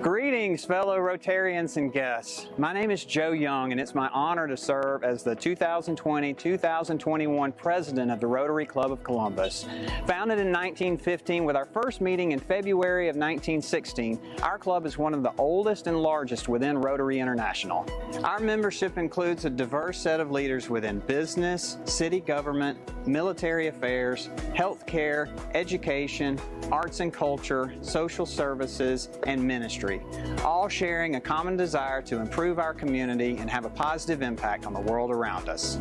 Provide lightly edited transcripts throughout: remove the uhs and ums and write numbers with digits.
Greetings, fellow Rotarians and guests. My name is Joe Young, and it's my honor to serve as the 2020-2021 President of the Rotary Club of Columbus. Founded in 1915 with our first meeting in February of 1916, our club is one of the oldest and largest within Rotary International. Our membership includes a diverse set of leaders within business, city government, military affairs, healthcare, education, arts and culture, social services, and ministry, all sharing a common desire to improve our community and have a positive impact on the world around us.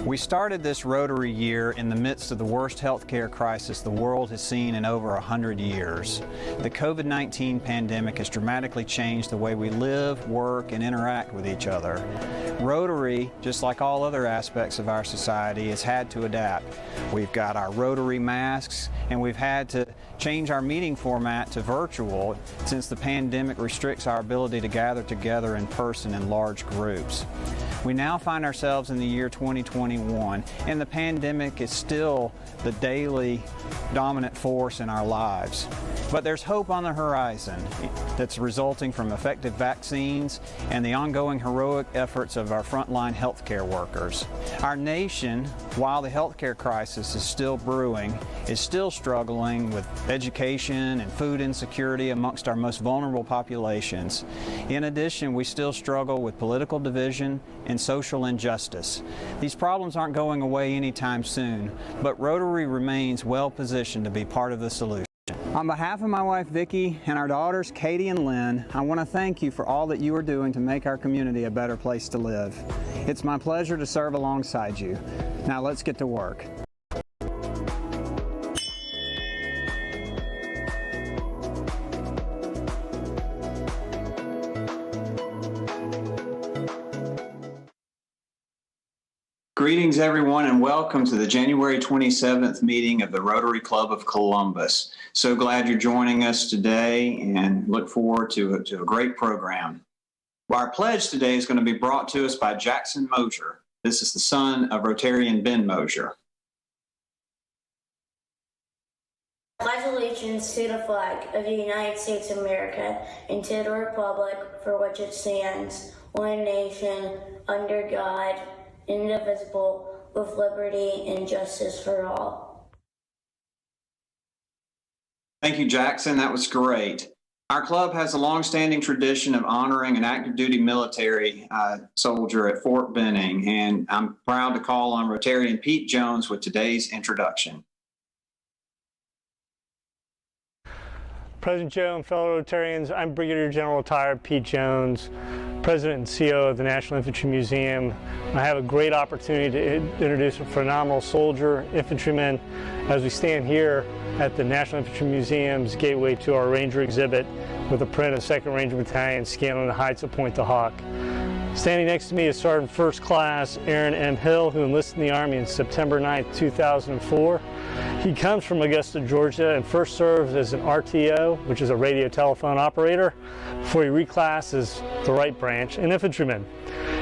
We started this Rotary year in the midst of the worst healthcare crisis the world has seen in over 100 years. The COVID-19 pandemic has dramatically changed the way we live, work, and interact with each other. Rotary, just like all other aspects of our society, has had to adapt. We've got our Rotary masks, and we've had to change our meeting format to virtual since the pandemic restricts our ability to gather together in person in large groups. We now find ourselves in the year 2021, and the pandemic is still the daily dominant force in our lives. But there's hope on the horizon that's resulting from effective vaccines and the ongoing heroic efforts of our frontline healthcare workers. Our nation, while the healthcare crisis is still brewing, is still struggling with education and food insecurity amongst our most vulnerable populations. In addition, we still struggle with political division and social injustice. These problems aren't going away anytime soon, but Rotary remains well positioned to be part of the solution. On behalf of my wife Vicki and our daughters Katie and Lynn, I want to thank you for all that you are doing to make our community a better place to live. It's my pleasure to serve alongside you. Now let's get to work. Greetings, everyone, and welcome to the January 27th meeting of the Rotary Club of Columbus. So glad you're joining us today and look forward to a great program. Well, our pledge today is going to be brought to us by Jackson Moser. This is the son of Rotarian Ben Moser. Pledge allegiance to the flag of the United States of America and to the republic for which it stands, one nation, under God, indivisible, with liberty and justice for all. Thank you, Jackson. That was great. Our club has a long-standing tradition of honoring an active duty military soldier at Fort Benning, and I'm proud to call on Rotarian Pete Jones with today's introduction. President Joe and fellow Rotarians, I'm Brigadier General Retired Pete Jones, President and CEO of the National Infantry Museum. I have a great opportunity to introduce a phenomenal soldier, infantryman, as we stand here at the National Infantry Museum's gateway to our Ranger exhibit with a print of 2nd Ranger Battalion scaling the heights of Point the Hawk. Standing next to me is Sergeant First Class Aaron M. Hill, who enlisted in the Army on September 9, 2004. He comes from Augusta, Georgia, and first served as an RTO, which is a radio telephone operator, before he reclassed as the right branch, an infantryman.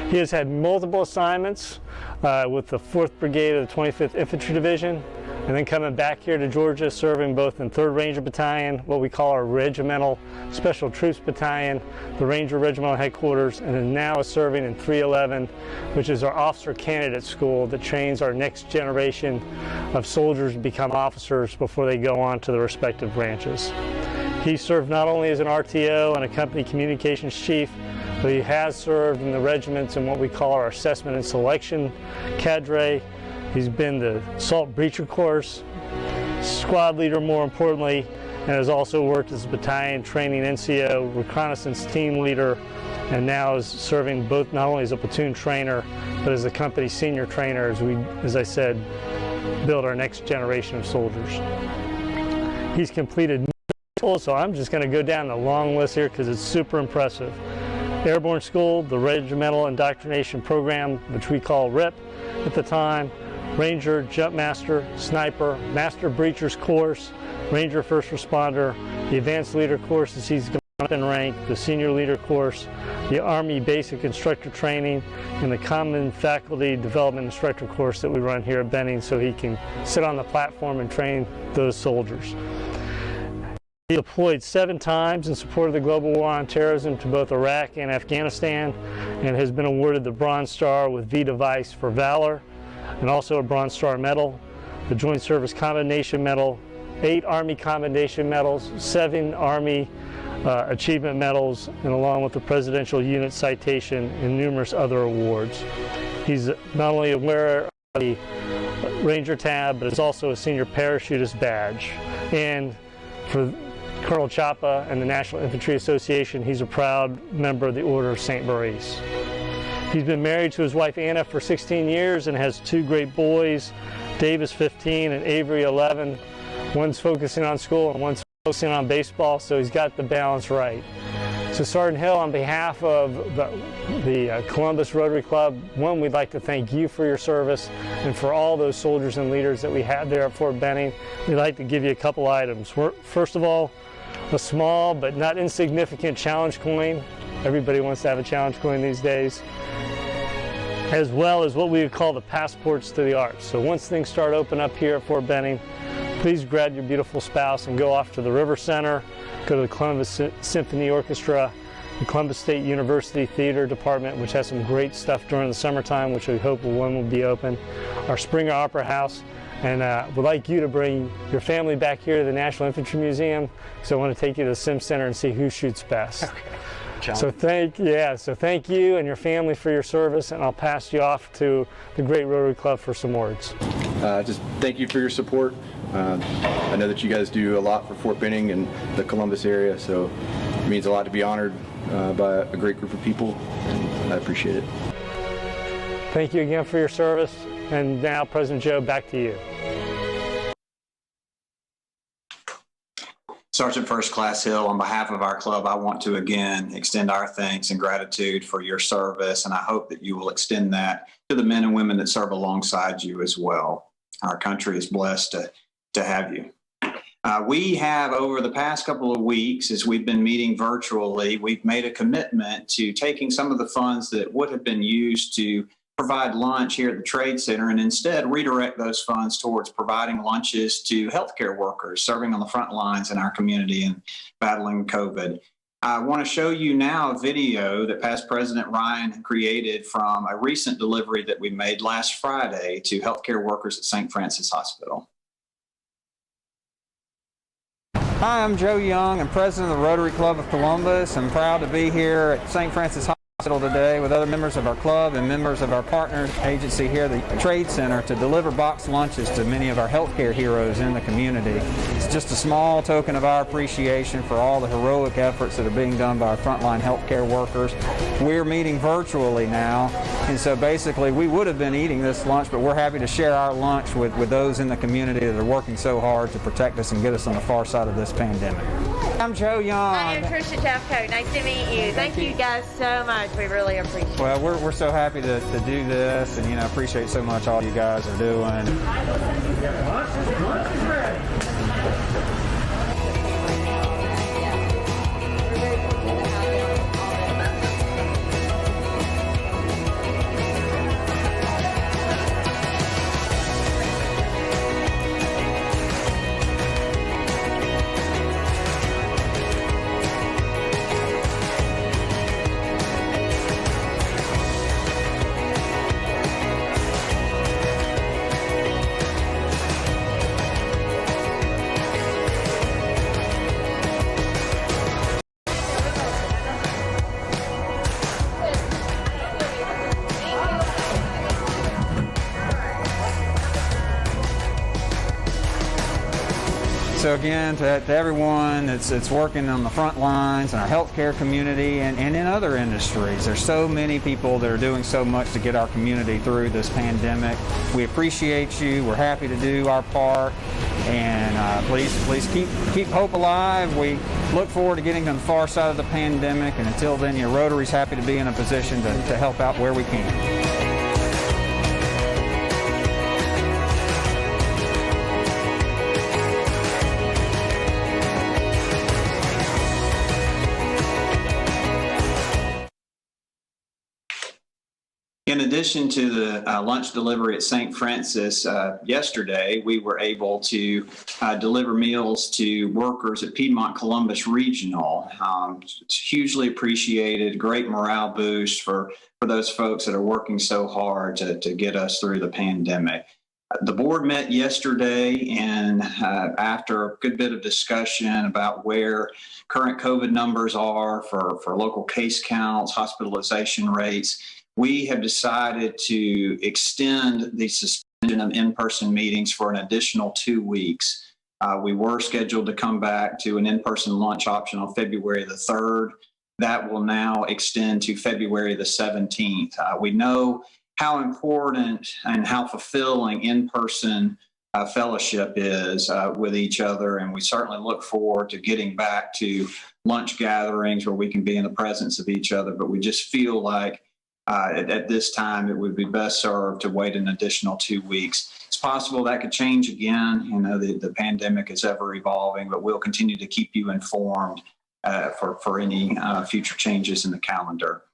He has had multiple assignments with the 4th Brigade of the 25th Infantry Division, and then coming back here to Georgia, serving both in 3rd Ranger Battalion, what we call our Regimental Special Troops Battalion, the Ranger Regimental Headquarters, and then now is serving in 311, which is our officer candidate school that trains our next generation of soldiers to become officers before they go on to the respective branches. He served not only as an RTO and a company communications chief, but he has served in the regiments in what we call our assessment and selection cadre. He's been the assault breacher course, squad leader more importantly, and has also worked as a battalion training NCO, reconnaissance team leader, and now is serving both not only as a platoon trainer, but as the company senior trainer as we, as I said, build our next generation of soldiers. He's completed, so I'm just going to go down the long list here because it's super impressive. Airborne School, the Regimental Indoctrination Program, which we call RIP at the time, Ranger, Jump Master, Sniper, Master Breachers course, Ranger First Responder, the Advanced Leader courses he's gone and rank, the senior leader course, the Army basic instructor training, and the common faculty development instructor course that we run here at Benning so he can sit on the platform and train those soldiers. He deployed 7 times in support of the global war on terrorism to both Iraq and Afghanistan, and has been awarded the Bronze Star with V device for valor, and also a Bronze Star Medal, the Joint Service Commendation Medal, 8 Army Commendation Medals, 7 Army Achievement Medals, and along with the Presidential Unit Citation and numerous other awards. He's not only a wearer of the Ranger tab, but is also a Senior Parachutist badge. And for Colonel Chapa and the National Infantry Association, he's a proud member of the Order of St. Maurice. He's been married to his wife Anna for 16 years and has 2 great boys, Davis 15 and Avery 11. One's focusing on school and one's focusing on baseball, so he's got the balance right. So Sergeant Hill, on behalf of the Columbus Rotary Club, one, we'd like to thank you for your service, and for all those soldiers and leaders that we had there at Fort Benning, we'd like to give you a couple items. First of all, a small but not insignificant challenge coin. Everybody wants to have a challenge coin these days. As well as what we would call the passports to the arts. So once things start open up here at Fort Benning, please grab your beautiful spouse and go off to the River Center, go to the Columbus Symphony Orchestra, the Columbus State University Theater Department, which has some great stuff during the summertime, which we hope will be open, our Springer Opera House, and we'd like you to bring your family back here to the National Infantry Museum, so I want to take you to the Sim Center and see who shoots best. Okay. So thank you and your family for your service, and I'll pass you off to the great Rotary Club for some words. Just thank you for your support. I know that you guys do a lot for Fort Benning and the Columbus area, so it means a lot to be honored by a great group of people, and I appreciate it. Thank you again for your service, and now President Joe, back to you. Sergeant First Class Hill, on behalf of our club, I want to again extend our thanks and gratitude for your service, and I hope that you will extend that to the men and women that serve alongside you as well. Our country is blessed to have you. We have, over the past couple of weeks, as we've been meeting virtually, we've made a commitment to taking some of the funds that would have been used to provide lunch here at the Trade Center and instead redirect those funds towards providing lunches to healthcare workers serving on the front lines in our community and battling COVID. I want to show you now a video that past President Ryan created from a recent delivery that we made last Friday to healthcare workers at St. Francis Hospital. Hi, I'm Joe Young. I'm president of the Rotary Club of Columbus. I'm proud to be here at St. Francis Hospital today with other members of our club and members of our partner agency here, the Trade Center, to deliver boxed lunches to many of our healthcare heroes in the community. It's just a small token of our appreciation for all the heroic efforts that are being done by our frontline healthcare workers. We're meeting virtually now, and so basically we would have been eating this lunch, but we're happy to share our lunch with those in the community that are working so hard to protect us and get us on the far side of this pandemic. I'm Joe Young. I'm Tricia Jeffcoat. Nice to meet you. Thank you guys so much. We really appreciate it. Well, we're so happy to do this, and appreciate so much all you guys are doing. So again, to everyone that's working on the front lines in our healthcare community and in other industries, there's so many people that are doing so much to get our community through this pandemic. We appreciate you. We're happy to do our part, and please keep hope alive. We look forward to getting to the far side of the pandemic, and until then, Rotary's happy to be in a position to help out where we can. In addition to the lunch delivery at St. Francis yesterday, we were able to deliver meals to workers at Piedmont Columbus Regional. It's hugely appreciated, great morale boost for those folks that are working so hard to get us through the pandemic. The board met yesterday, and after a good bit of discussion about where current COVID numbers are for local case counts, hospitalization rates, we have decided to extend the suspension of in-person meetings for an additional 2 weeks. We were scheduled to come back to an in-person lunch option on February the 3rd. That will now extend to February the 17th. We know how important and how fulfilling in-person fellowship is with each other, and we certainly look forward to getting back to lunch gatherings where we can be in the presence of each other, but we just feel like at this time, it would be best served to wait an additional 2 weeks. It's possible that could change again. You know, the pandemic is ever evolving, but we'll continue to keep you informed for any future changes in the calendar.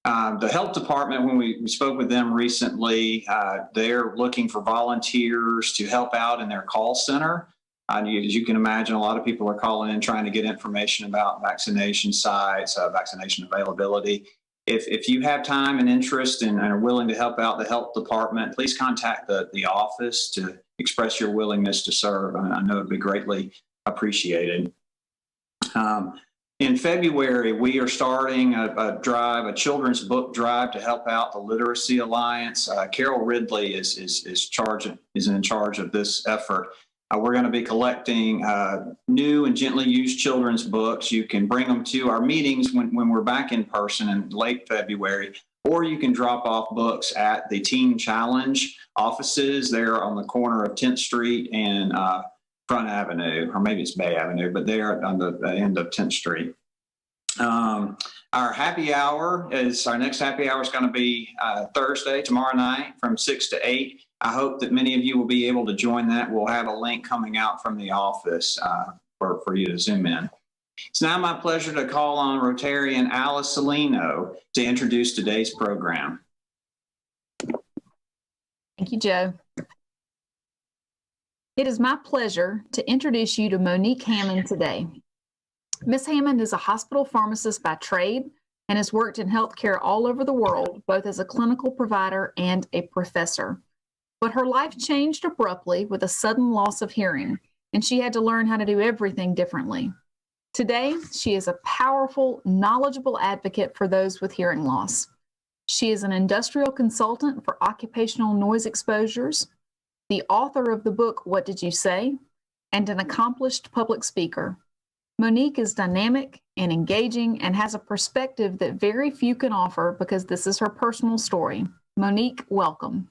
The health department, when we spoke with them recently, they're looking for volunteers to help out in their call center. As you can imagine, a lot of people are calling in trying to get information about vaccination sites, vaccination availability. If you have time and interest and are willing to help out the health department, please contact the office to express your willingness to serve. I know it'd be greatly appreciated. In February, we are starting a children's book drive to help out the Literacy Alliance. Carol Ridley is in charge of this effort. We're going to be collecting new and gently used children's books. You can bring them to our meetings when we're back in person in late February, or you can drop off books at the Teen Challenge offices there on the corner of 10th Street and Front Avenue, or maybe it's Bay Avenue, but they're on the end of 10th Street. Our happy hour our next happy hour is going to be Thursday, tomorrow night from 6 to 8. I hope that many of you will be able to join that. We'll have a link coming out from the office for you to zoom in. It's now my pleasure to call on Rotarian Alice Salino to introduce today's program. Thank you, Joe. It is my pleasure to introduce you to Monique Hammond today. Ms. Hammond is a hospital pharmacist by trade and has worked in healthcare all over the world, both as a clinical provider and a professor. But her life changed abruptly with a sudden loss of hearing, and she had to learn how to do everything differently. Today, she is a powerful, knowledgeable advocate for those with hearing loss. She is an industrial consultant for occupational noise exposures, the author of the book, What Did You Say?, and an accomplished public speaker. Monique is dynamic and engaging and has a perspective that very few can offer because this is her personal story. Monique, welcome.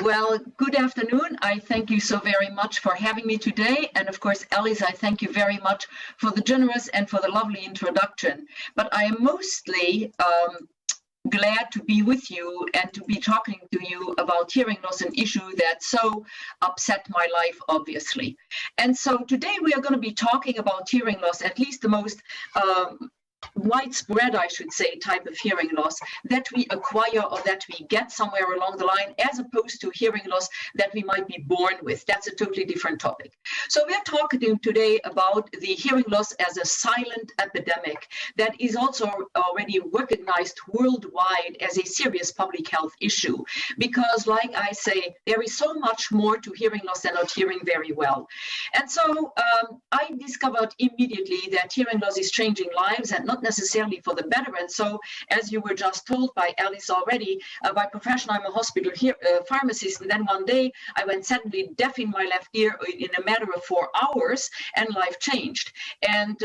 Well, good afternoon. I thank you so very much for having me today. And of course, Alice, I thank you very much for the generous and for the lovely introduction. But I am mostly glad to be with you and to be talking to you about hearing loss, an issue that so upset my life, obviously. And so today we are going to be talking about hearing loss, at least the most widespread, I should say, type of hearing loss that we acquire or that we get somewhere along the line, as opposed to hearing loss that we might be born with. That's a totally different topic. So we're talking today about the hearing loss as a silent epidemic that is also already recognized worldwide as a serious public health issue. Because, like I say, there is so much more to hearing loss than not hearing very well. And so I discovered immediately that hearing loss is changing lives, and not necessarily for the better. And so, as you were just told by Alice already, by profession, I'm a hospital pharmacist. And then one day I went suddenly deaf in my left ear in a matter of 4 hours, and life changed. And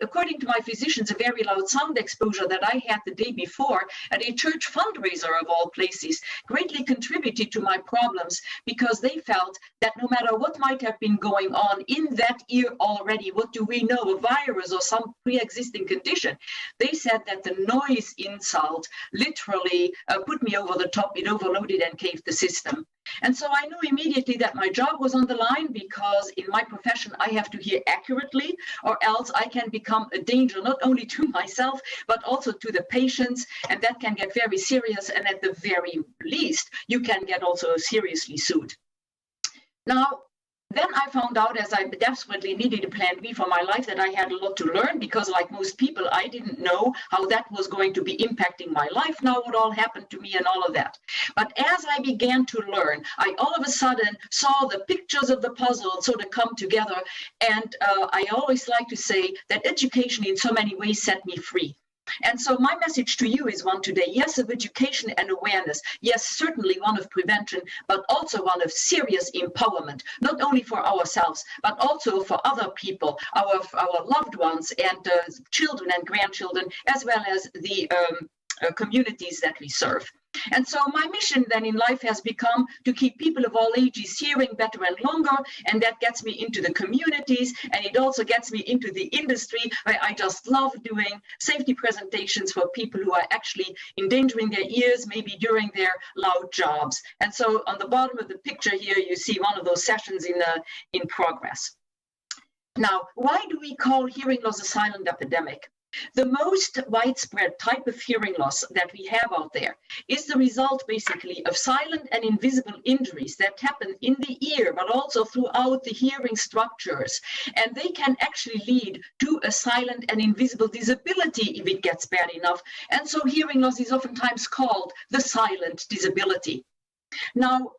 according to my physicians, a very loud sound exposure that I had the day before at a church fundraiser of all places greatly contributed to my problems, because they felt that no matter what might have been going on in that ear already, what do we know, a virus or some pre-existing condition, they said that the noise insult literally put me over the top. It overloaded and caved the system. And so I knew immediately that my job was on the line, because in my profession, I have to hear accurately, or else I can become a danger, not only to myself, but also to the patients. And that can get very serious. And at the very least, you can get also seriously sued. Now, then I found out, as I desperately needed a plan B for my life, that I had a lot to learn, because like most people, I didn't know how that was going to be impacting my life now, what all happened to me and all of that. But as I began to learn, I all of a sudden saw the pictures of the puzzle sort of come together. And I always like to say that education in so many ways set me free. And so my message to you is one today, yes, of education and awareness. Yes, certainly one of prevention, but also one of serious empowerment, not only for ourselves, but also for other people, our loved ones and children and grandchildren, as well as the communities that we serve. And so my mission then in life has become to keep people of all ages hearing better and longer, and that gets me into the communities, and it also gets me into the industry, where I just love doing safety presentations for people who are actually endangering their ears, maybe during their loud jobs. And so on the bottom of the picture here, you see one of those sessions in progress. Now, why do we call hearing loss a silent epidemic? The most widespread type of hearing loss that we have out there is the result basically of silent and invisible injuries that happen in the ear, but also throughout the hearing structures. And they can actually lead to a silent and invisible disability if it gets bad enough. And so hearing loss is oftentimes called the silent disability. Now,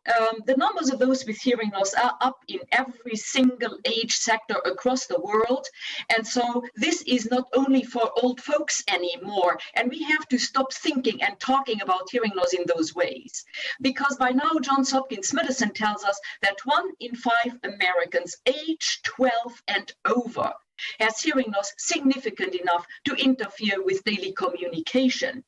the numbers of those with hearing loss are up in every single age sector across the world. And so this is not only for old folks anymore. And we have to stop thinking and talking about hearing loss in those ways. Because by now, Johns Hopkins Medicine tells us that 1 in 5 Americans age 12 and over has hearing loss significant enough to interfere with daily communication.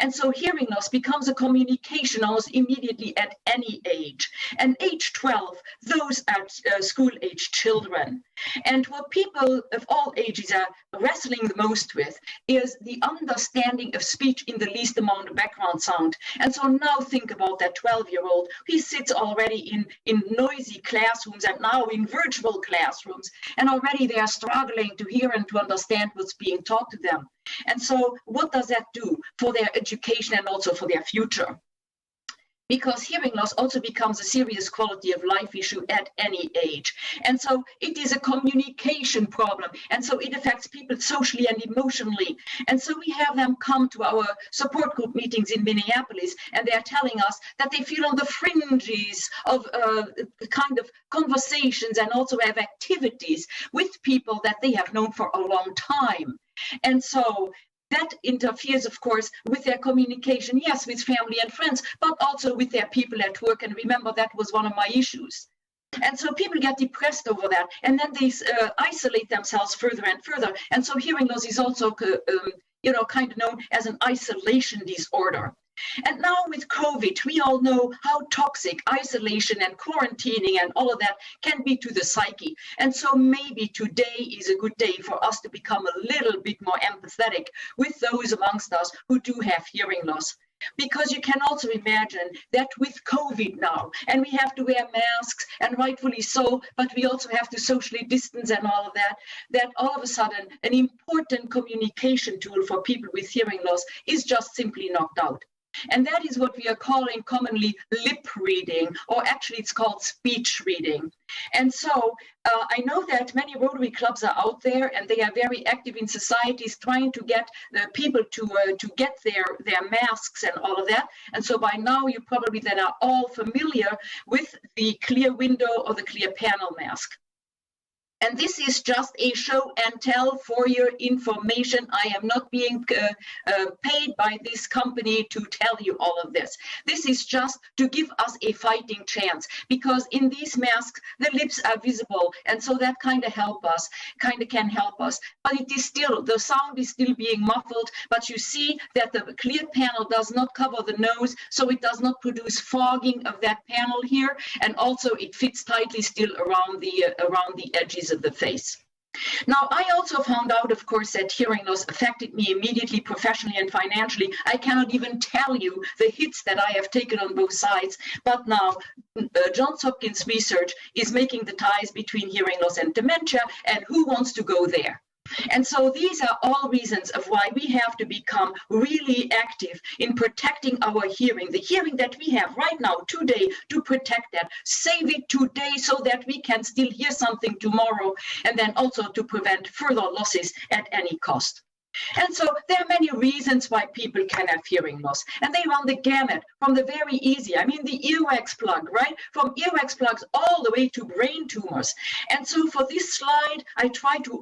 And so hearing loss becomes a communication almost immediately at any age. And age 12, those are school-age children. And what people of all ages are wrestling the most with is the understanding of speech in the least amount of background sound. And so now think about that 12-year-old. He sits already in noisy classrooms and now in virtual classrooms. And already they are struggling to hear and to understand what's being taught to them. And so what does that do for their education and also for their future? Because hearing loss also becomes a serious quality of life issue at any age. And so it is a communication problem. And so it affects people socially and emotionally. And so we have them come to our support group meetings in Minneapolis, and they're telling us that they feel on the fringes of kind of conversations and also have activities with people that they have known for a long time. And so that interferes, of course, with their communication, yes, with family and friends, but also with their people at work. And remember, that was one of my issues. And so people get depressed over that, and then they isolate themselves further and further. And so hearing loss is also, kind of known as an isolation disorder. And now with COVID, we all know how toxic isolation and quarantining and all of that can be to the psyche. And so maybe today is a good day for us to become a little bit more empathetic with those amongst us who do have hearing loss. Because you can also imagine that with COVID now, and we have to wear masks, and rightfully so, but we also have to socially distance and all of that, that all of a sudden an important communication tool for people with hearing loss is just simply knocked out. And that is what we are calling commonly lip reading, or actually it's called speech reading. And so I know that many Rotary clubs are out there, and they are very active in societies trying to get the people to get their masks and all of that. And so by now you probably then are all familiar with the clear window or the clear panel mask. And this is just a show and tell for your information. I am not being paid by this company to tell you all of this. This is just to give us a fighting chance, because in these masks, the lips are visible. And so that kind of can help us. But it is still, the sound is still being muffled, but you see that the clear panel does not cover the nose, so it does not produce fogging of that panel here. And also it fits tightly still around the edges of the face. Now, I also found out, of course, that hearing loss affected me immediately, professionally and financially. I cannot even tell you the hits that I have taken on both sides. But now, Johns Hopkins research is making the ties between hearing loss and dementia, and who wants to go there? And so these are all reasons of why we have to become really active in protecting our hearing, the hearing that we have right now, today, to protect that. Save it today so that we can still hear something tomorrow, and then also to prevent further losses at any cost. And so there are many reasons why people can have hearing loss, and they run the gamut from the very easy, I mean the earwax plug, right? From earwax plugs all the way to brain tumors. And so for this slide, I try to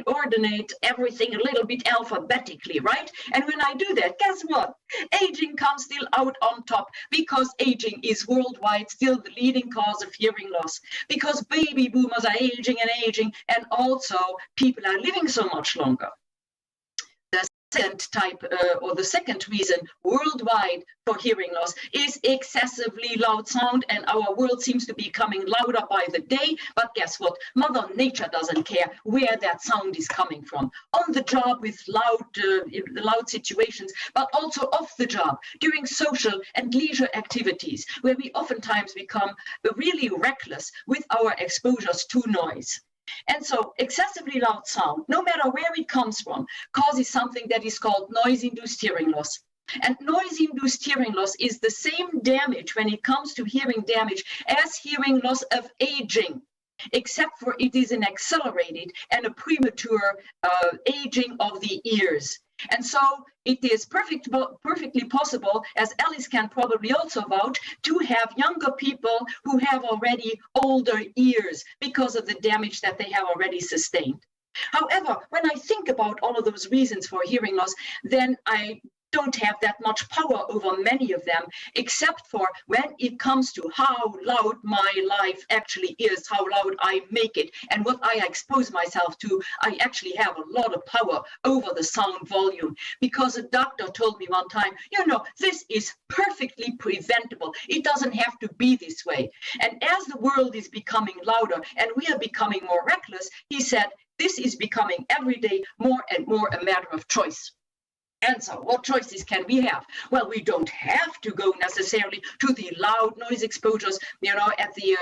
ordinate everything a little bit alphabetically, right? And when I do that, guess what? Aging comes still out on top, because aging is worldwide still the leading cause of hearing loss, because baby boomers are aging, and also people are living so much longer. The second reason worldwide for hearing loss is excessively loud sound, and our world seems to be becoming louder by the day. But guess what? Mother Nature doesn't care where that sound is coming from. On the job with loud situations, but also off the job during social and leisure activities, where we oftentimes become really reckless with our exposures to noise. And so excessively loud sound, no matter where it comes from, causes something that is called noise-induced hearing loss. And noise-induced hearing loss is the same damage when it comes to hearing damage as hearing loss of aging, except for it is an accelerated and a premature aging of the ears. And so it is perfectly possible, as Alice can probably also vouch, to have younger people who have already older ears because of the damage that they have already sustained. However, when I think about all of those reasons for hearing loss, then I don't have that much power over many of them, except for when it comes to how loud my life actually is, how loud I make it, and what I expose myself to. I actually have a lot of power over the sound volume, because a doctor told me one time, you know, this is perfectly preventable. It doesn't have to be this way. And as the world is becoming louder and we are becoming more reckless, he said, this is becoming every day more and more a matter of choice. And so what choices can we have? Well, we don't have to go necessarily to the loud noise exposures, you know, at the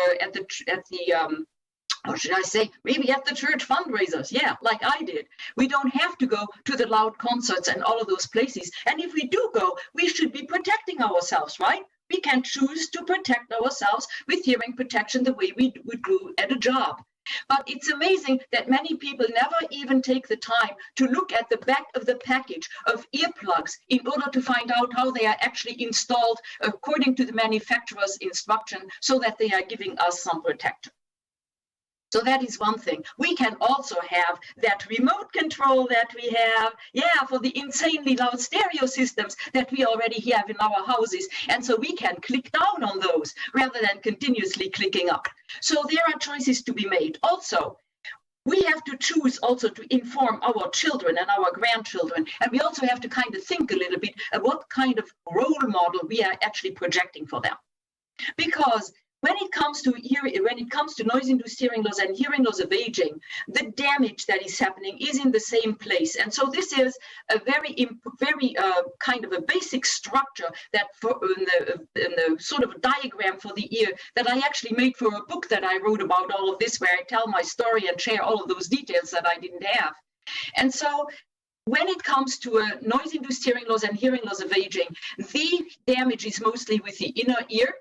or should I say, maybe at the church fundraisers, yeah, like I did. We don't have to go to the loud concerts and all of those places. And if we do go, we should be protecting ourselves, right? We can choose to protect ourselves with hearing protection the way we would do at a job. But it's amazing that many people never even take the time to look at the back of the package of earplugs in order to find out how they are actually installed according to the manufacturer's instruction, so that they are giving us some protection. So that is one thing. We can also have that remote control that we have, yeah, for the insanely loud stereo systems that we already have in our houses. And so we can click down on those rather than continuously clicking up. So there are choices to be made. Also, we have to choose also to inform our children and our grandchildren. And we also have to kind of think a little bit of what kind of role model we are actually projecting for them. Because when it comes to noise-induced hearing loss and hearing loss of aging, the damage that is happening is in the same place. And so this is a very kind of a basic structure that in the sort of diagram for the ear that I actually made for a book that I wrote about all of this, where I tell my story and share all of those details that I didn't have. And so when it comes to a noise-induced hearing loss and hearing loss of aging, the damage is mostly with the inner ear,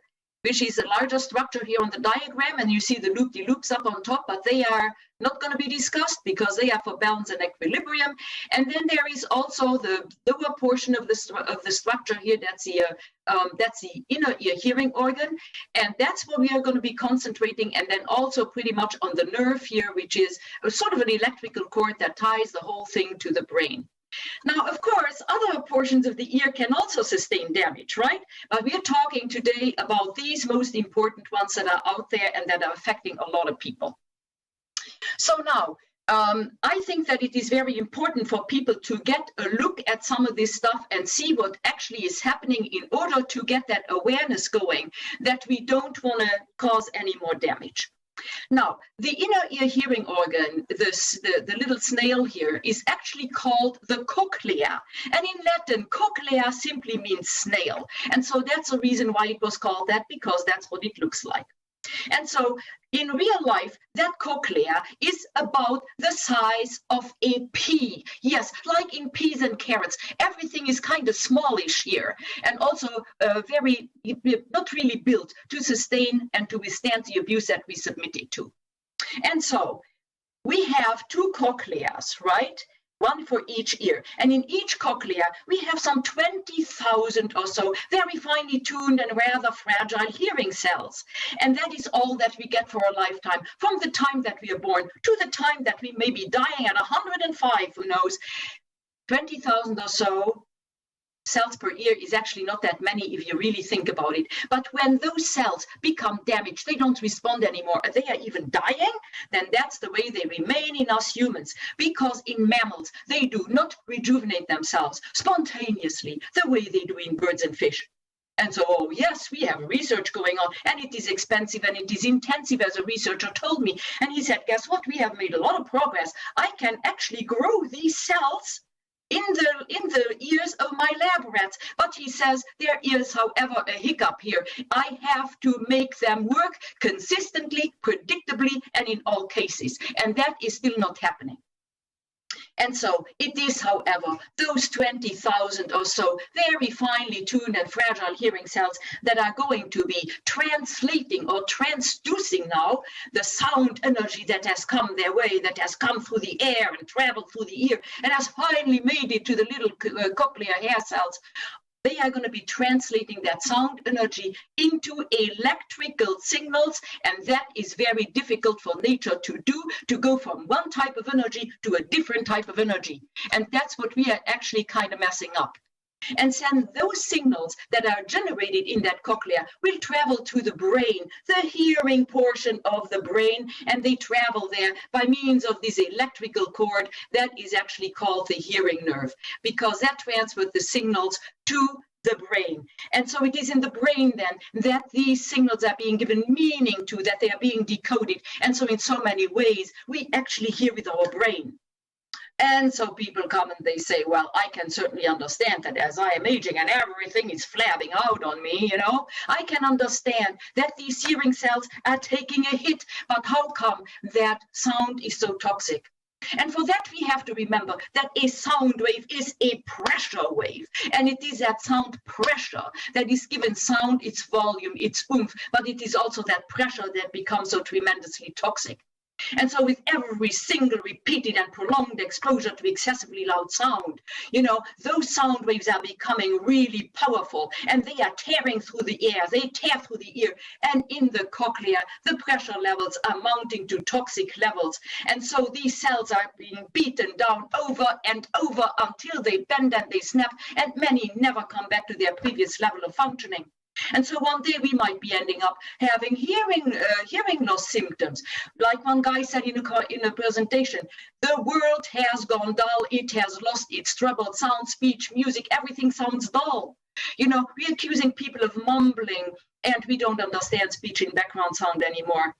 which is a larger structure here on the diagram, and you see the loop-de-loops up on top, but they are not going to be discussed because they are for balance and equilibrium. And then there is also the lower portion of the structure here. That's the inner ear hearing organ, and that's where we are going to be concentrating. And then also pretty much on the nerve here, which is a sort of an electrical cord that ties the whole thing to the brain. Now, of course, other portions of the ear can also sustain damage, right? But we are talking today about these most important ones that are out there and that are affecting a lot of people. So now, I think that it is very important for people to get a look at some of this stuff and see what actually is happening in order to get that awareness going, that we don't want to cause any more damage. Now, the inner ear hearing organ, the little snail here, is actually called the cochlea. And in Latin, cochlea simply means snail. And so that's the reason why it was called that, because that's what it looks like. And so in real life, that cochlea is about the size of a pea. Yes, like in peas and carrots, everything is kind of smallish here, and also very, not really built to sustain and to withstand the abuse that we submit it to. And so we have two cochleas, right? One for each ear. And in each cochlea, we have some 20,000 or so very finely tuned and rather fragile hearing cells. And that is all that we get for a lifetime, from the time that we are born to the time that we may be dying at 105, who knows. 20,000 or so cells per ear is actually not that many if you really think about it. But when those cells become damaged, they don't respond anymore, they are even dying, then that's the way they remain in us humans. Because in mammals, they do not rejuvenate themselves spontaneously the way they do in birds and fish. And so, oh yes, we have research going on, and it is expensive and it is intensive, as a researcher told me. And he said, guess what? We have made a lot of progress. I can actually grow these cells in the ears of my lab rats. But he says there is, however, a hiccup here. I have to make them work consistently, predictably, and in all cases. And that is still not happening. And so it is, however, those 20,000 or so very finely tuned and fragile hearing cells that are going to be translating or transducing now the sound energy that has come their way, that has come through the air and traveled through the ear and has finally made it to the little cochlear hair cells. They are going to be translating that sound energy into electrical signals, and that is very difficult for nature to do, to go from one type of energy to a different type of energy. And that's what we are actually kind of messing up. And then those signals that are generated in that cochlea will travel to the brain, the hearing portion of the brain, and they travel there by means of this electrical cord that is actually called the hearing nerve, because that transfers the signals to the brain. And so it is in the brain then that these signals are being given meaning to, that they are being decoded. And so in so many ways, we actually hear with our brain. And so people come and they say, well, I can certainly understand that as I am aging and everything is flabbing out on me, you know, I can understand that these hearing cells are taking a hit. But how come that sound is so toxic? And for that, we have to remember that a sound wave is a pressure wave. And it is that sound pressure that is given sound its volume, its oomph, but it is also that pressure that becomes so tremendously toxic. And so with every single repeated and prolonged exposure to excessively loud sound, you know, those sound waves are becoming really powerful and they are tearing through the air, they tear through the ear, and in the cochlea, the pressure levels are mounting to toxic levels. And so these cells are being beaten down over and over until they bend and they snap, and many never come back to their previous level of functioning. And so one day we might be ending up having hearing loss symptoms. Like one guy said in a presentation, the world has gone dull, it has lost its troubled sound, speech, music, everything sounds dull. You know, we're accusing people of mumbling, and we don't understand speech in background sound anymore.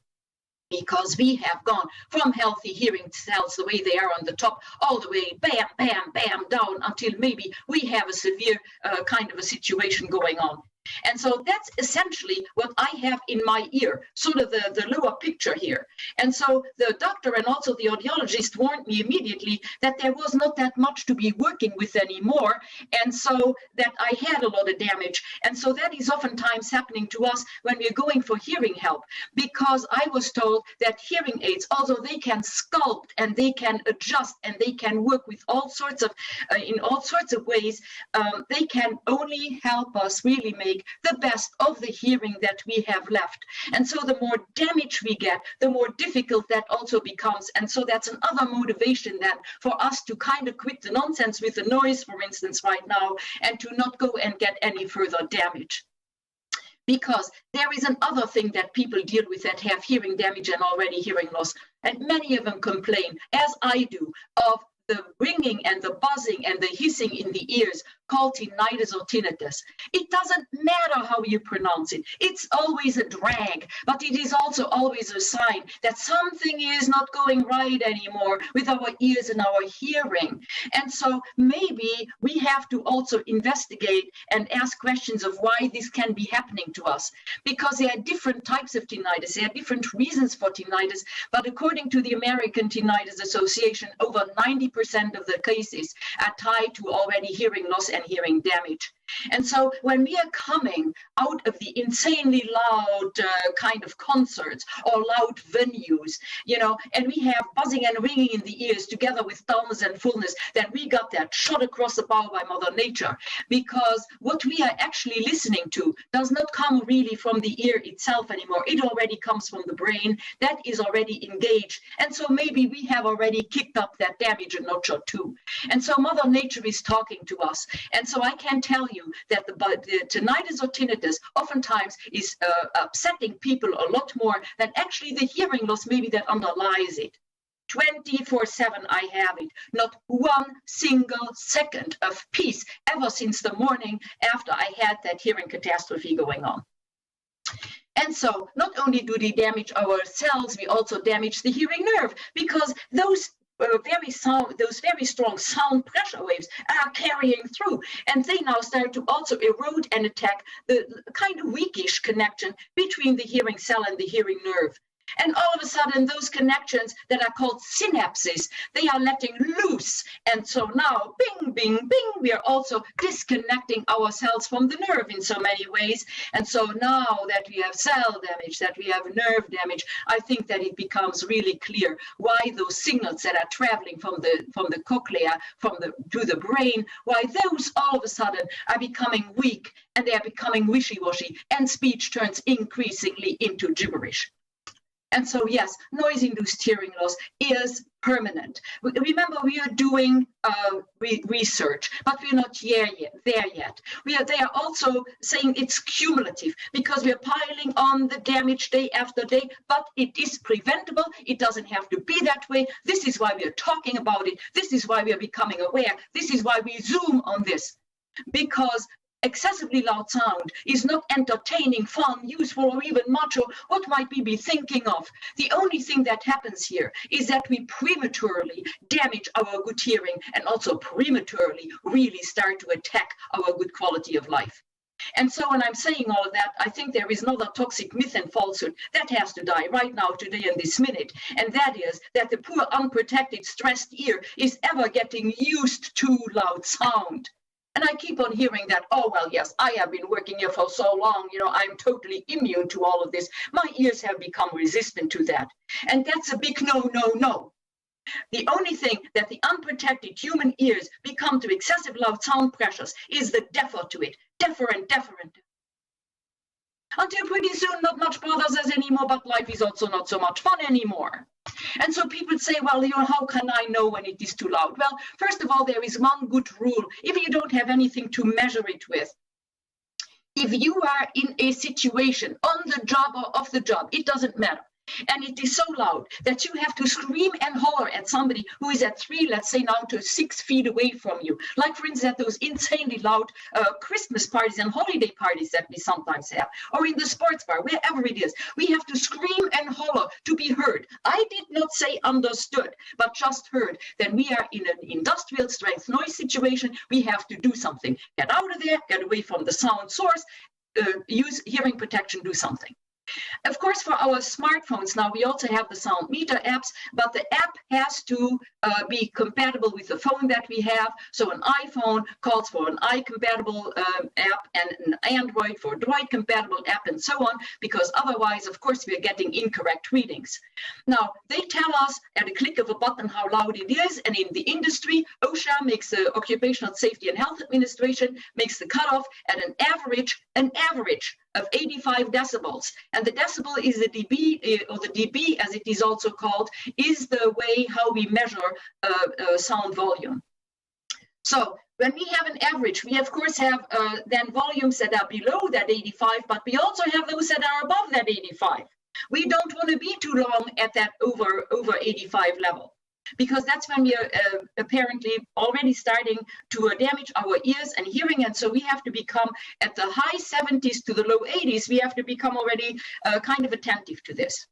Because we have gone from healthy hearing cells the way they are on the top, all the way bam, bam, bam, down until maybe we have a severe kind of a situation going on. And so that's essentially what I have in my ear, sort of the lower picture here. And so the doctor and also the audiologist warned me immediately that there was not that much to be working with anymore, and so that I had a lot of damage. And so that is oftentimes happening to us when we're going for hearing help, because I was told that hearing aids, although they can sculpt and they can adjust and they can work with all sorts of, in all sorts of ways, they can only help us really make the best of the hearing that we have left. And so the more damage we get, the more difficult that also becomes. And so that's another motivation then for us to kind of quit the nonsense with the noise, for instance, right now, and to not go and get any further damage. Because there is another thing that people deal with that have hearing damage and already hearing loss. And many of them complain, as I do, of the ringing and the buzzing and the hissing in the ears called tinnitus or tinnitus. It doesn't matter how you pronounce it. It's always a drag, but it is also always a sign that something is not going right anymore with our ears and our hearing. And so maybe we have to also investigate and ask questions of why this can be happening to us, because there are different types of tinnitus. There are different reasons for tinnitus, but according to the American Tinnitus Association, over 90% of the cases are tied to already hearing loss and hearing damage. And so when we are coming out of the insanely loud kind of concerts or loud venues, you know, and we have buzzing and ringing in the ears together with dullness and fullness, then we got that shot across the bow by Mother Nature, because what we are actually listening to does not come really from the ear itself anymore. It already comes from the brain that is already engaged. And so maybe we have already kicked up that damage a notch or two. And so Mother Nature is talking to us. And so I can tell you that the tinnitus or tinnitus oftentimes is upsetting people a lot more than actually the hearing loss maybe that underlies it. 24/7 I have it, not one single second of peace ever since the morning after I had that hearing catastrophe going on. And so not only do they damage our cells, we also damage the hearing nerve, because those very strong sound pressure waves are carrying through, and they now start to also erode and attack the kind of weakish connection between the hearing cell and the hearing nerve. And all of a sudden, those connections that are called synapses, they are letting loose. And so now, bing, bing, bing, we are also disconnecting ourselves from the nerve in so many ways. And so now that we have cell damage, that we have nerve damage, I think that it becomes really clear why those signals that are traveling from the cochlea to the brain, why those all of a sudden are becoming weak, and they are becoming wishy-washy, and speech turns increasingly into gibberish. And so, yes, noise-induced hearing loss is permanent. Remember, we are doing research, but we're not there yet. They are also saying it's cumulative, because we are piling on the damage day after day, but it is preventable. It doesn't have to be that way. This is why we are talking about it. This is why we are becoming aware. This is why we zoom on this, because excessively loud sound is not entertaining, fun, useful, or even macho. What might we be thinking of? The only thing that happens here is that we prematurely damage our good hearing, and also prematurely really start to attack our good quality of life. And so when I'm saying all of that, I think there is another toxic myth and falsehood that has to die right now, today, and this minute. And that is that the poor, unprotected, stressed ear is ever getting used to loud sound. And I keep on hearing that, oh, well, yes, I have been working here for so long, you know, I'm totally immune to all of this. My ears have become resistant to that. And that's a big no, no, no. The only thing that the unprotected human ears become to excessive loud sound pressures is the deafer to it, deafer and deafer and deafer. Until pretty soon, not much bothers us anymore, but life is also not so much fun anymore. And so people say, well, you know, how can I know when it is too loud? Well, first of all, there is one good rule. If you don't have anything to measure it with, if you are in a situation on the job or off the job, it doesn't matter, and it is so loud that you have to scream and holler at somebody who is at 3, let's say now, to 6 feet away from you. Like, for instance, at those insanely loud Christmas parties and holiday parties that we sometimes have, or in the sports bar, wherever it is. We have to scream and holler to be heard. I did not say understood, but just heard. Then we are in an industrial strength noise situation. We have to do something. Get out of there, get away from the sound source, use hearing protection, do something. Of course, for our smartphones now, we also have the sound meter apps, but the app has to be compatible with the phone that we have. So an iPhone calls for an i-compatible app, and an Android for a Droid-compatible app, and so on, because otherwise, of course, we are getting incorrect readings. Now, they tell us at a click of a button how loud it is, and in the industry, OSHA makes the Occupational Safety and Health Administration makes the cutoff at an average of 85 decibels. And the decibel is the dB, or the dB as it is also called, is the way how we measure sound volume. So when we have an average, we of course have then volumes that are below that 85, but we also have those that are above that 85. We don't want to be too long at that over 85 level. because that's when we are apparently already starting to damage our ears and hearing. And so we have to become, at the high 70s to the low 80s, we have to become already kind of attentive to this.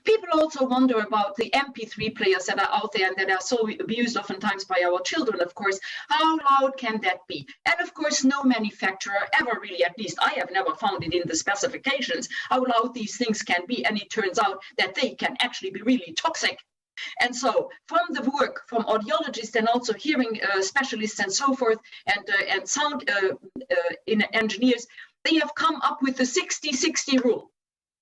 People also wonder about the MP3 players that are out there and that are so abused oftentimes by our children, of course. How loud can that be? And of course, no manufacturer ever really, at least I have never found it in the specifications, how loud these things can be. And it turns out that they can actually be really toxic. And so from the work from audiologists and also hearing specialists and so forth, and sound engineers, they have come up with the 60-60 rule.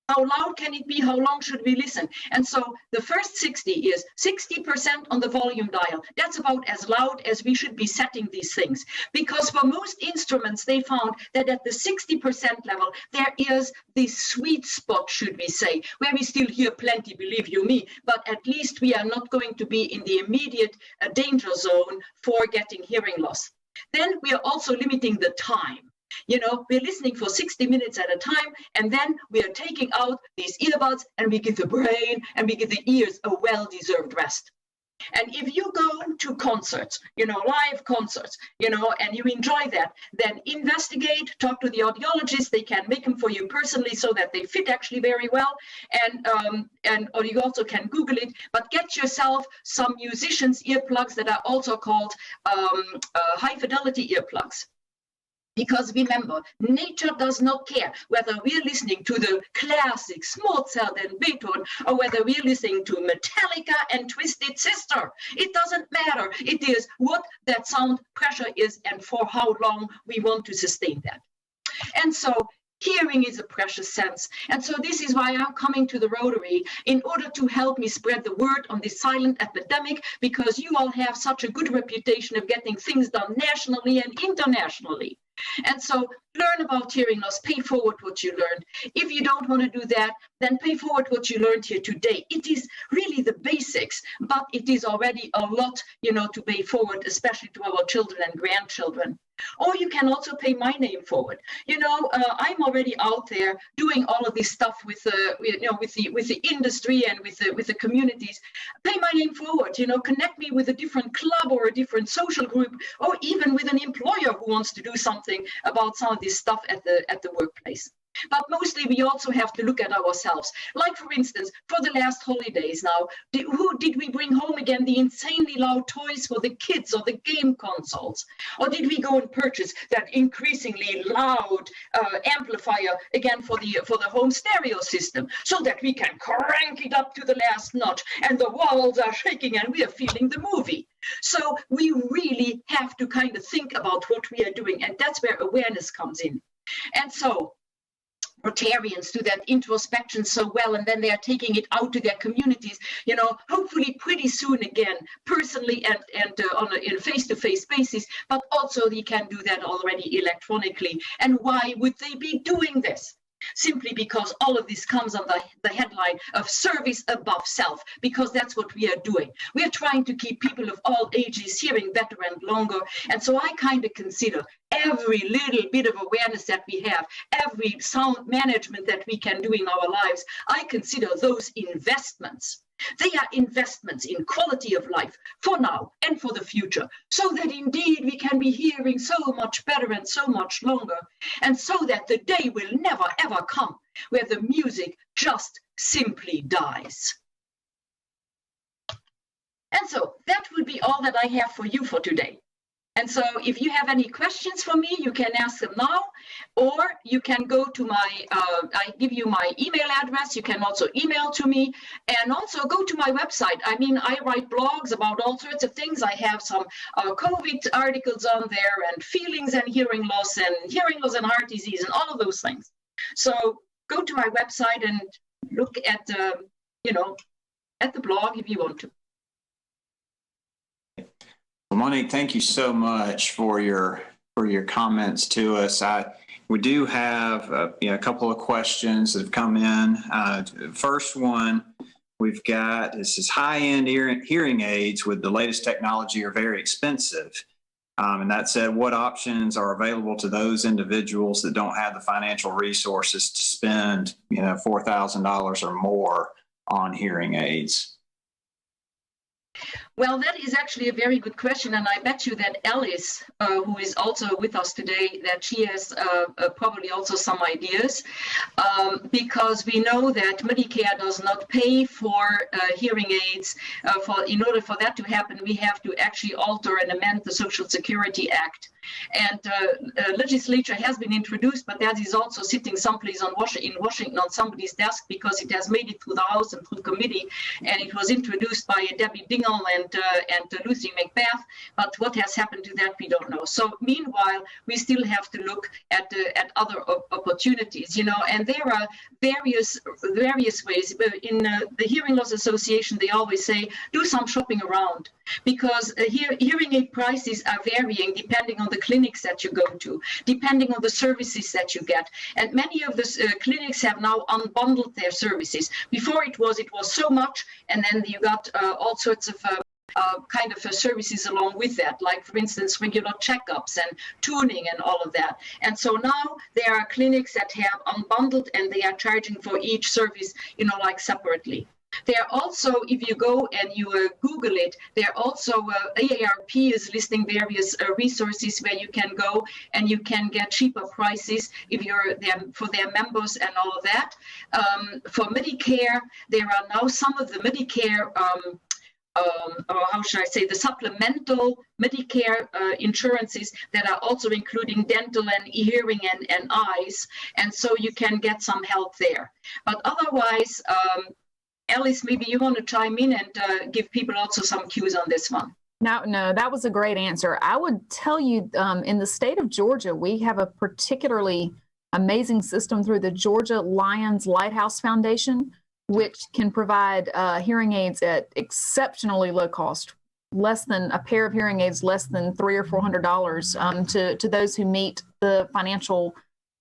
How loud can it be? How long should we listen? And so the first 60 is 60% on the volume dial. That's about as loud as we should be setting these things. Because for most instruments, they found that at the 60% level, there is this sweet spot, should we say, where we still hear plenty, believe you me, but at least we are not going to be in the immediate danger zone for getting hearing loss. Then we are also limiting the time. You know, we're listening for 60 minutes at a time, and then we are taking out these earbuds and we give the brain and we give the ears a well-deserved rest. And if you go to concerts, you know, live concerts, you know, and you enjoy that, then investigate, talk to the audiologist. They can make them for you personally so that they fit actually very well. Or you also can Google it, but get yourself some musicians' earplugs that are also called high fidelity earplugs. Because remember, nature does not care whether we're listening to the classics, Mozart and Beethoven, or whether we're listening to Metallica and Twisted Sister. It doesn't matter. It is what that sound pressure is and for how long we want to sustain that. And so hearing is a precious sense. And so this is why I'm coming to the Rotary, in order to help me spread the word on this silent epidemic, because you all have such a good reputation of getting things done nationally and internationally. And so learn about hearing loss, pay forward what you learned. If you don't want to do that, then pay forward what you learned here today. It is really the basics, but it is already a lot, you know, to pay forward, especially to our children and grandchildren. Or you can also pay my name forward. You know, I'm already out there doing all of this stuff with the industry and with the communities. Pay my name forward. You know, connect me with a different club or a different social group, or even with an employer who wants to do something about some of this stuff at the workplace. But mostly we also have to look at ourselves. Like, for instance, for the last holidays now, who did we bring home again? The insanely loud toys for the kids or the game consoles? Or did we go and purchase that increasingly loud amplifier again for the home stereo system, so that we can crank it up to the last notch and the walls are shaking and we are feeling the movie? So we really have to kind of think about what we are doing, and that's where awareness comes in. And so Rotarians do that introspection so well, and then they are taking it out to their communities, you know, hopefully pretty soon again, personally and on a face-to-face basis, but also they can do that already electronically. And why would they be doing this? Simply because all of this comes under the headline of service above self, because that's what we are doing. We are trying to keep people of all ages hearing better and longer. And so I kind of consider every little bit of awareness that we have, every sound management that we can do in our lives, I consider those investments. They are investments in quality of life for now and for the future, so that indeed we can be hearing so much better and so much longer, and so that the day will never ever come where the music just simply dies. And so that would be all that I have for you for today. And so if you have any questions for me, you can ask them now, or you can go to my, I give you my email address. You can also email to me, and also go to my website. I mean, I write blogs about all sorts of things. I have some COVID articles on there, and feelings and hearing loss and heart disease and all of those things. So go to my website and look at, at the blog if you want to. Well, Monique, thank you so much for your comments to us. We do have a couple of questions that have come in. First one we've got, this is high-end hearing aids with the latest technology are very expensive. And that said, what options are available to those individuals that don't have the financial resources to spend, $4,000 or more on hearing aids? Well, that is actually a very good question, and I bet you that Alice, who is also with us today, that she has probably also some ideas, because we know that Medicare does not pay for hearing aids. In order for that to happen, we have to actually alter and amend the Social Security Act. And legislature has been introduced, but that is also sitting someplace in Washington on somebody's desk, because it has made it through the House and through committee, and it was introduced by Debbie Dingell and Lucy McBath. But what has happened to that, we don't know. So meanwhile, we still have to look at other opportunities, and there are various ways. In the Hearing Loss Association, they always say, do some shopping around, because hearing aid prices are varying depending on the clinics that you go to, depending on the services that you get. And many of the clinics have now unbundled their services. Before it was so much, and then you got all sorts of kind of services along with that, like, for instance, regular checkups and tuning and all of that. And so now there are clinics that have unbundled, and they are charging for each service, like separately. There are also, if you go and you Google it, there are also AARP is listing various resources where you can go and you can get cheaper prices if you're there for their members and all of that. For Medicare, there are now some of the Medicare, or how should I say, the supplemental Medicare insurances that are also including dental and hearing and eyes, and so you can get some help there. But otherwise, Alice, maybe you want to chime in and give people also some cues on this one. No, that was a great answer. I would tell you, in the state of Georgia, we have a particularly amazing system through the Georgia Lions Lighthouse Foundation, which can provide hearing aids at exceptionally low cost, less than a pair of hearing aids, less than $300 or $400 to those who meet the financial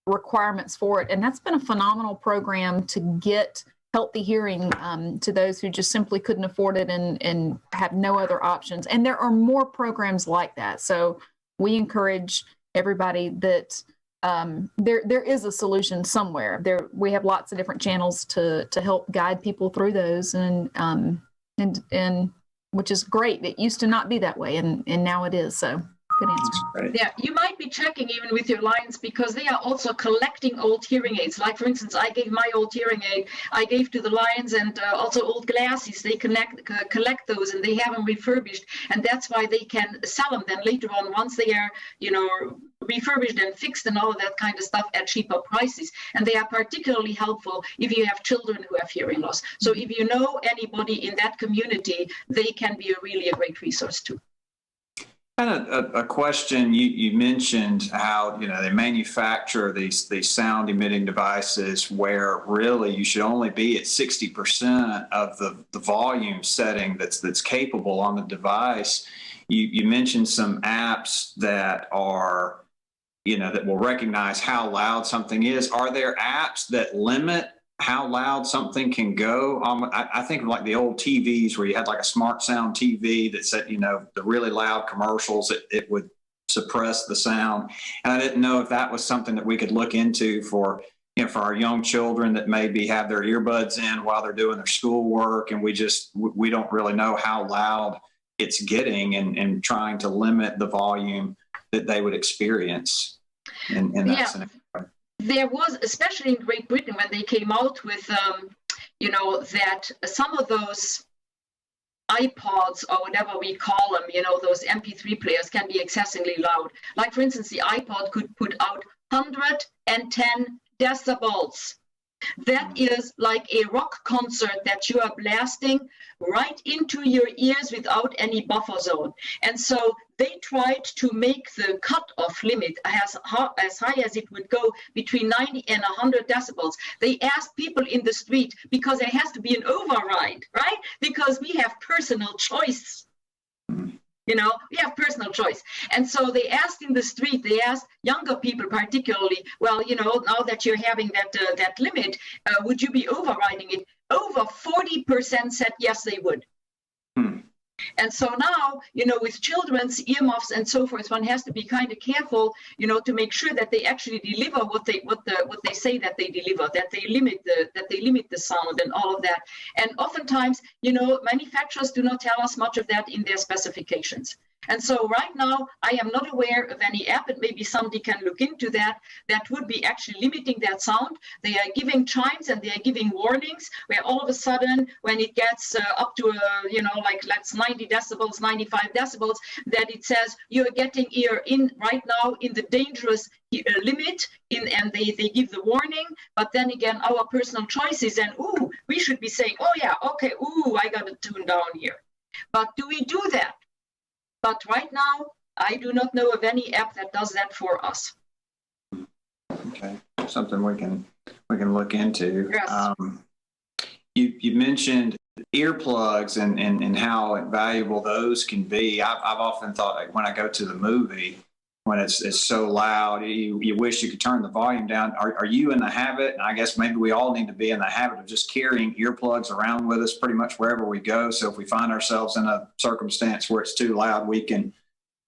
requirements for it. And that's been a phenomenal program to get healthy hearing to those who just simply couldn't afford it and have no other options. And there are more programs like that. So we encourage everybody that there is a solution somewhere. We have lots of different channels to help guide people through those, and which is great. It used to not be that way, and now it is. So good answer. Right. Yeah, you might be checking even with your Lions, because they are also collecting old hearing aids. Like, for instance, I gave my old hearing aid, I gave to the Lions, and also old glasses. They collect those, and they have them refurbished, and that's why they can sell them then later on once they are, refurbished and fixed and all of that kind of stuff at cheaper prices. And they are particularly helpful if you have children who have hearing loss. So if you know anybody in that community, they can be really a great resource too. Kind of a question, you mentioned how they manufacture these sound emitting devices where really you should only be at 60% of the volume setting that's capable on the device. You mentioned some apps that are that will recognize how loud something is. Are there apps that limit how loud something can go? I think of like the old TVs where you had like a smart sound TV that said, the really loud commercials, it would suppress the sound. And I didn't know if that was something that we could look into for our young children that maybe have their earbuds in while they're doing their schoolwork, and we don't really know how loud it's getting, and trying to limit the volume that they would experience in that scenario. There was, especially in Great Britain, when they came out with, that some of those iPods or whatever we call them, those MP3 players can be excessively loud. Like, for instance, the iPod could put out 110 decibels. That is like a rock concert that you are blasting right into your ears without any buffer zone. And so they tried to make the cutoff limit as high as it would go, between 90 and 100 decibels. They asked people in the street, because there has to be an override, right? Because we have personal choice. We have personal choice. And so they asked in the street, they asked younger people particularly, well, now that you're having that limit, would you be overriding it? Over 40% said yes, they would. And so now, with children's earmuffs and so forth, one has to be kind of careful, to make sure that they actually deliver what they say that they deliver, that they limit the sound and all of that. And oftentimes, manufacturers do not tell us much of that in their specifications. And so right now, I am not aware of any app, and maybe somebody can look into that would be actually limiting that sound. They are giving chimes and they are giving warnings where all of a sudden, when it gets up to, like that's 90 decibels, 95 decibels, that it says you're getting right now in the dangerous limit, and they give the warning. But then again, our personal choices, and we should be saying, oh yeah, okay, I got to tune down here. But do we do that? But right now, I do not know of any app that does that for us. Okay, something we can look into. Yes. You mentioned earplugs and how valuable those can be. I've often thought, like, when I go to the movie, when it's so loud, you wish you could turn the volume down. Are you in the habit, and I guess maybe we all need to be in the habit of just carrying earplugs around with us pretty much wherever we go? So if we find ourselves in a circumstance where it's too loud, we can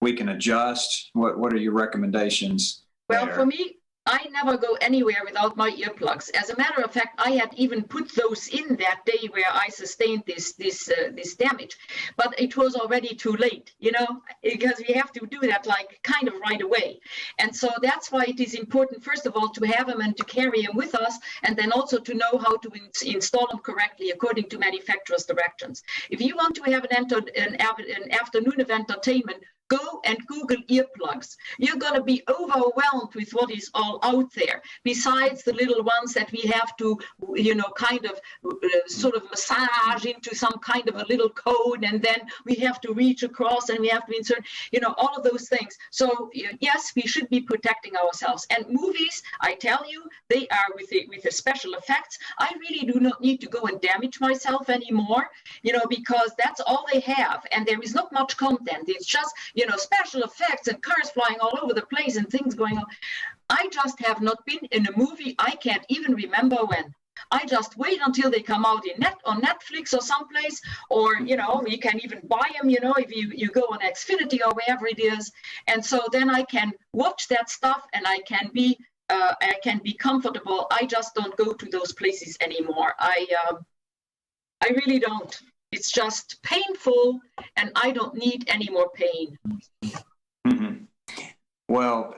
adjust. What are your recommendations Well, there? for me, I never go anywhere without my earplugs. As a matter of fact, I had even put those in that day where I sustained this damage, but it was already too late, because we have to do that like kind of right away. And so that's why it is important, first of all, to have them and to carry them with us, and then also to know how to install them correctly according to manufacturer's directions. If you want to have an afternoon of entertainment, go and Google earplugs. You're going to be overwhelmed with what is all out there, besides the little ones that we have to, kind of sort of massage into some kind of a little code, and then we have to reach across and we have to insert, all of those things. So yes, we should be protecting ourselves. And movies, I tell you, they are with the special effects. I really do not need to go and damage myself anymore, because that's all they have. And there is not much content. It's just, special effects and cars flying all over the place and things going on. I just have not been in a movie. I can't even remember when. I just wait until they come out on Netflix or someplace, or, you can even buy them, if you go on Xfinity or wherever it is. And so then I can watch that stuff and I can be comfortable. I just don't go to those places anymore. I really don't. It's just painful, and I don't need any more pain. Mm-hmm. Well,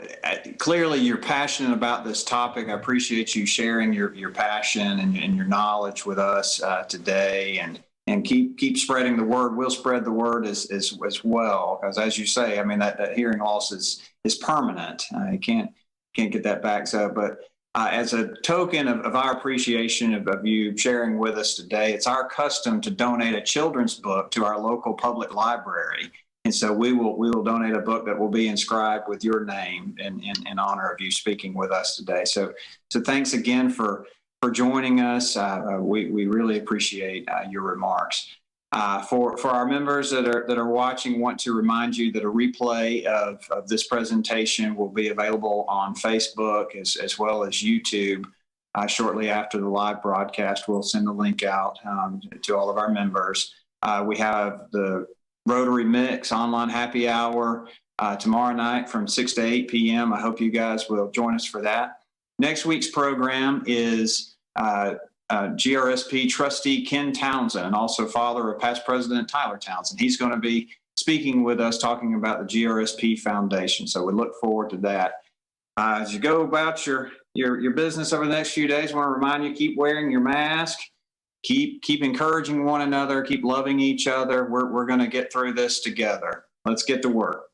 clearly you're passionate about this topic. I appreciate you sharing your passion and your knowledge with us today, and keep spreading the word. We'll spread the word as well, because as you say, I mean, that hearing loss is permanent. You can't get that back. So, but as a token of our appreciation of you sharing with us today, it's our custom to donate a children's book to our local public library. And so we will donate a book that will be inscribed with your name in honor of you speaking with us today. So thanks again for joining us. We really appreciate your remarks. For our members that are watching, want to remind you that a replay of this presentation will be available on Facebook as well as YouTube shortly after the live broadcast. We'll send the link out to all of our members. We have the Rotary Mix online happy hour tomorrow night from 6 to 8 p.m. I hope you guys will join us for that. Next week's program is GRSP trustee Ken Townsend, and also father of past President Tyler Townsend. He's going to be speaking with us, talking about the GRSP Foundation. So we look forward to that. As you go about your business over the next few days, I want to remind you, keep wearing your mask, keep encouraging one another, keep loving each other. We're going to get through this together. Let's get to work.